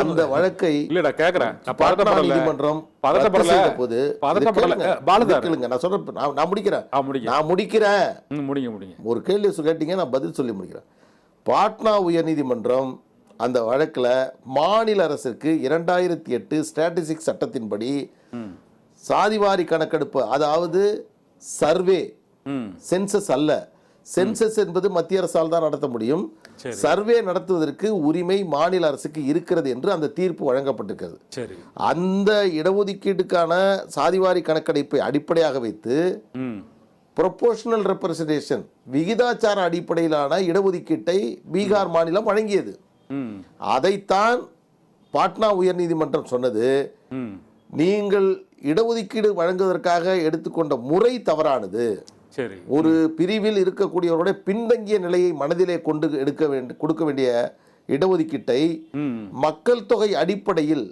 அந்த வழக்கை இல்லடா கேக்குறேன். பாட்னா நீதிமன்றம் ரத்து செய்த போது நான் சொல்றேன், நான் முடிக்கிறேன். ஒரு கேள்வி கேட்டீங்க, நான் பதில் சொல்லி முடிக்கிறேன். பாட்னா உயர்நீதிமன்றம் அந்த வழக்கில் மாநில அரசுக்கு 2008 ஸ்டாட்டிஸ்டிக்ஸ் சட்டத்தின்படி சாதிவாரி கணக்கெடுப்பு, அதாவது சர்வே, சென்சஸ் அல்ல, சென்சஸ் என்பது மத்திய அரசால் தான் நடத்த முடியும், சர்வே நடத்துவதற்கு உரிமை மாநில அரசுக்கு இருக்கிறது என்று அந்த தீர்ப்பு வழங்கப்பட்டிருக்கிறது. அந்த இடஒதுக்கீட்டுக்கான சாதிவாரி கணக்கெடுப்பை அடிப்படையாக வைத்து ப்ரொபோர்ஷனல் ரெப்ரசன்டேஷன், விகிதாச்சார அடிப்படையிலான இடஒதுக்கீட்டை பீகார் மாநிலம் வழங்கியது. அதைத்தான் பாட்னா உயர்நீதிமன்றம் சொன்னது, நீங்கள் இடஒதுக்கீடு வழங்குவதற்காக எடுத்துக்கொண்ட முறை தவறானது. ஒரு பிரிவில் இருக்கக்கூடியவருடைய பின்தங்கிய நிலையை மனதிலே கொண்டு கொடுக்க வேண்டிய இடஒதுக்கீட்டை மக்கள் தொகை அடிப்படையில்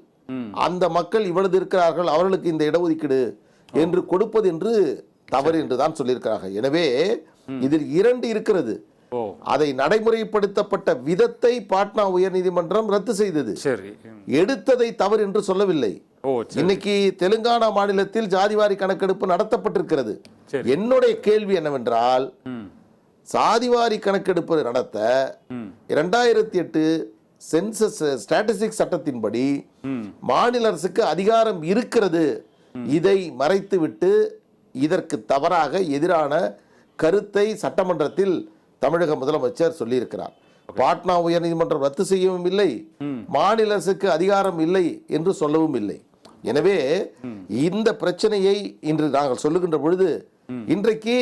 அந்த மக்கள் இவ்வளவு இருக்கிறார்கள், அவர்களுக்கு இந்த இடஒதுக்கீடு என்று கொடுப்பது என்று தவறு என்றுதான் சொல்லியிருக்கிறார்கள். எனவே இதில் 2 இருக்கிறது. அதை நடைமுறைப்படுத்தப்பட்ட விதத்தை பாட்னா உயர்நீதிமன்றம் ரத்து செய்தது, எடுத்ததை தவறு என்று சொல்லவில்லை. இன்னைக்கு தெலுங்கானா மாநிலத்தில் ஜாதிவாரி கணக்கெடுப்பு நடத்தப்பட்டிருக்கிறது. என்னுடைய கேள்வி என்னவென்றால், சாதிவாரி கணக்கெடுப்பு நடத்த 2008 சென்சஸ் ஸ்டாட்டிஸ்டிக்ஸ் சட்டத்தின்படி மாநில அரசுக்கு அதிகாரம் இருக்கிறது. இதை மறைத்துவிட்டு இதற்கு தவறாக எதிரான கருத்தை சட்டமன்றத்தில் தமிழக முதலமைச்சர் சொல்லியிருக்கிறார். பாட்னா உயர்நீதிமன்றம் ரத்து செய்யவும் இல்லை, மாநில அரசுக்கு அதிகாரம் இல்லை என்று சொல்லவும் இல்லை. எனவே இந்த பிரச்சனையை இன்று நாங்கள் சொல்லுகின்ற பொழுது, இன்றைக்கு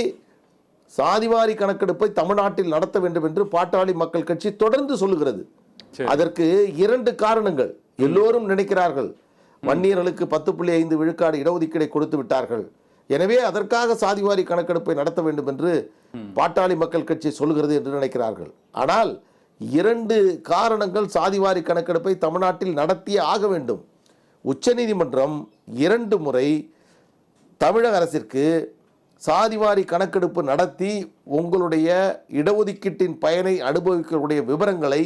சாதிவாரி கணக்கெடுப்பை தமிழ்நாட்டில் நடத்த வேண்டும் என்று பாட்டாளி மக்கள் கட்சி தொடர்ந்து சொல்லுகிறது. அதற்கு 2 காரணங்கள். எல்லோரும் நினைக்கிறார்கள், வன்னியர்களுக்கு 10.5 விழுக்காடு இடஒதுக்கீடை கொடுத்து விட்டார்கள், எனவே அதற்காக சாதிவாரி கணக்கெடுப்பை நடத்த வேண்டும் என்று பாட்டாளி மக்கள் கட்சி சொல்கிறது என்று நினைக்கிறார்கள். ஆனால் 2 காரணங்கள் சாதிவாரி கணக்கெடுப்பை தமிழ்நாட்டில் நடத்தியே ஆக வேண்டும். உச்சநீதிமன்றம் 2 முறை தமிழக அரசிற்கு சாதிவாரி கணக்கெடுப்பு நடத்தி உங்களுடைய இடஒதுக்கீட்டின் பயனை அனுபவிக்கக்கூடிய விவரங்களை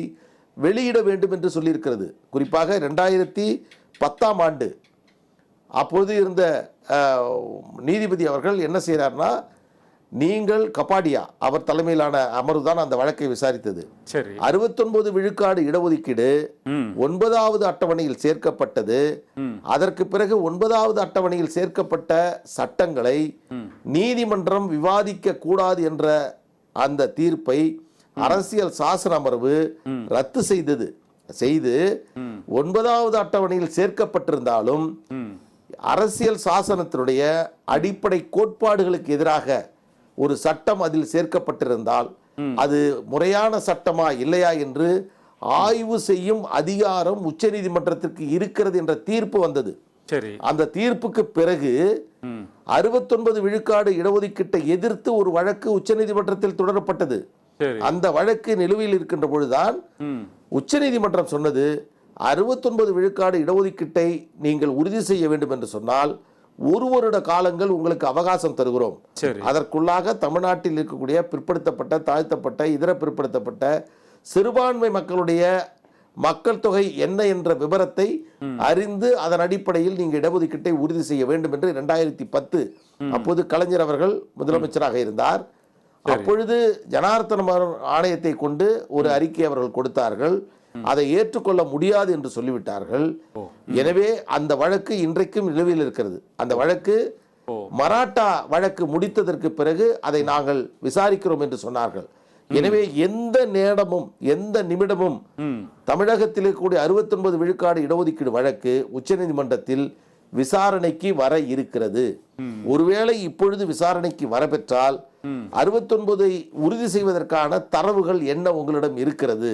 வெளியிட வேண்டும் என்று சொல்லியிருக்கிறது. குறிப்பாக 2010ஆம் ஆண்டு அப்போது இருந்த நீதிபதி அவர்கள் என்ன செய்கிறார்னா, நீங்கள் கபாடியா அவர் தலைமையிலான அமர்வு தான் அந்த வழக்கை விசாரித்தது. 69 விழுக்காடு இடஒதுக்கீடு 9வது அட்டவணையில் சேர்க்கப்பட்டது. அதற்கு பிறகு 9வது அட்டவணையில் சேர்க்கப்பட்ட சட்டங்களை நீதிமன்றம் விவாதிக்க கூடாது என்ற அந்த தீர்ப்பை அரசியல் சாசன அமர்வு ரத்து செய்து 9வது அட்டவணையில் சேர்க்கப்பட்டிருந்தாலும் அரசியல் சாசனத்தினுடைய அடிப்படை கோட்பாடுகளுக்கு எதிராக ஒரு சட்டம் அதில் சேர்க்கப்பட்டிருந்தால் அது முறையான சட்டமா இல்லையா என்று ஆய்வு செய்யும் அதிகாரம் உச்சநீதிமன்றத்திற்கு இருக்கிறது என்ற தீர்ப்பு வந்தது. அந்த தீர்ப்புக்கு பிறகு 69 விழுக்காடு இடஒதுக்கீட்டை எதிர்த்து ஒரு வழக்கு உச்சநீதிமன்றத்தில் தொடரப்பட்டது. அந்த வழக்கு நிலுவையில் இருக்கின்ற பொழுதுதான் உச்சநீதிமன்றம் சொன்னது, 69 விழுக்காடு இடஒதுக்கீட்டை நீங்கள் உறுதி செய்ய வேண்டும் என்று சொன்னால் 1 வருட காலங்கள் உங்களுக்கு அவகாசம் தருகிறோம். அதற்குள்ளாக தமிழ்நாட்டில் இருக்கக்கூடிய பிற்படுத்தப்பட்ட, தாழ்த்தப்பட்ட, இதர பிற்படுத்தப்பட்ட சிறுபான்மை மக்களுடைய மக்கள் தொகை என்ன என்ற விவரத்தை அறிந்து அதன் அடிப்படையில் நீங்கள் இடஒதுக்கீட்டை உறுதி செய்ய வேண்டும் என்று 2010 அப்போது கலைஞர் அவர்கள் முதலமைச்சராக இருந்தார். அப்பொழுது ஜனார்த்தன ஆணையத்தை கொண்டு ஒரு அறிக்கை அவர்கள் கொடுத்தார்கள். அதை ஏற்றுக்கொள்ள முடியாது என்று சொல்லிவிட்டார்கள். எனவே அந்த வழக்கு இன்றைக்கும் நிலுவையில் இருக்கிறது. அந்த வழக்கு மராட்டா வழக்கு முடித்ததற்கு பிறகு அதை நாங்கள் விசாரிக்கிறோம் என்று சொன்னார்கள். எனவே எந்த நேரமும் எந்த நிமிடமும் தமிழகத்தில் இருக்கக்கூடிய 69 விழுக்காடு இடஒதுக்கீடு வழக்கு உச்சநீதிமன்றத்தில் விசாரணைக்கு வர இருக்கிறது. ஒருவேளை இப்பொழுது விசாரணைக்கு வரப்பெற்றால் 69 உறுதி செய்வதற்கான தரவுகள் என்ன உங்களிடம் இருக்கிறது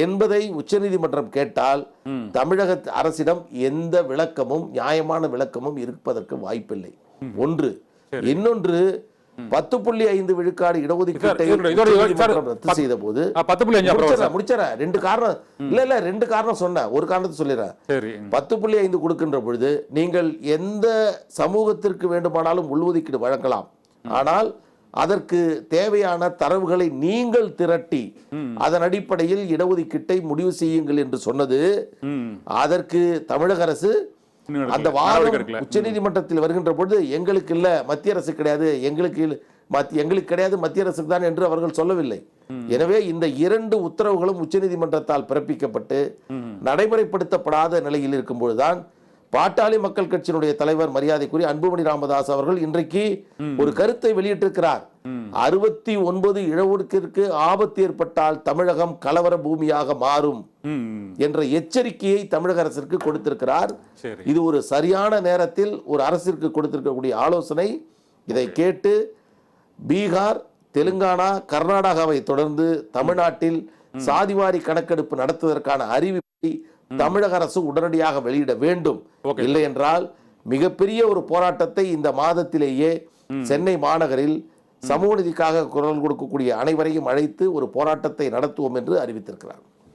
என்பதை உச்சநீதிமன்றம் கேட்டால் தமிழக அரசிடம் எந்த விளக்கமும் நியாயமான விளக்கமும் இருப்பதற்கு வாய்ப்பில்லை. ஒன்று. இன்னொன்று, 10.5 விழுக்காடு இடஒதுக்கீட்டை ரத்து செய்த போது முடிச்சற 2 காரணம் இல்ல 2 காரணம் சொன்ன, ஒரு காரணத்தை சொல்லிடுறேன். 10.5 கொடுக்கின்ற பொழுது நீங்கள் எந்த சமூகத்திற்கு வேண்டுமானாலும் உள்ஒதுக்கீடு வழங்கலாம், ஆனால் அதற்கு தேவையான தரவுகளை நீங்கள் திரட்டி அதன் அடிப்படையில் இடஒதுக்கீட்டை முடிவு செய்யுங்கள் என்று சொன்னது. அதற்கு தமிழக அரசு அந்த வாதம் உச்சநீதிமன்றத்தில் வருகின்ற பொழுது எங்களுக்கு இல்ல, மத்திய அரசு கிடையாது, எங்களுக்கு கிடையாது, மத்திய அரசுக்கு தான் என்று அவர்கள் சொல்லவில்லை. எனவே இந்த 2 உத்தரவுகளும் உச்சநீதிமன்றத்தால் பிறப்பிக்கப்பட்டு நடைமுறைப்படுத்தப்படாத நிலையில் இருக்கும்போதுதான் பாட்டாளி மக்கள் கட்சியினுடைய தலைவர் மரியாதைக்குரிய அன்புமணி ராமதாஸ் அவர்கள் இன்றைக்கு ஒரு கருத்தை வெளியிட்டிருக்கிறார். 69 இடஒதுக்கீட்டிற்கு ஆபத்து ஏற்பட்டால் தமிழகம் கலவர பூமியாக மாறும் என்ற எச்சரிக்கையை தமிழக அரசிற்கு கொடுத்திருக்கிறார். இது ஒரு சரியான நேரத்தில் ஒரு அரசிற்கு கொடுத்திருக்கக்கூடிய ஆலோசனை. இதை கேட்டு பீகார், தெலுங்கானா, கர்நாடகாவை தொடர்ந்து தமிழ்நாட்டில் சாதிவாரி கணக்கெடுப்பு நடத்துவதற்கான அறிவிப்பை தமிழக அரசு உடனடியாக வெளியிட வேண்டும். இல்லை என்றால் மிகப்பெரிய ஒரு போராட்டத்தை இந்த மாதத்திலேயே சென்னை மாநகரில் சமூக நீதிக்காக குரல் கொடுக்கக்கூடிய அனைவரையும் அழைத்து ஒரு போராட்டத்தை நடத்துவோம் என்று அறிவித்திருக்கிறார்.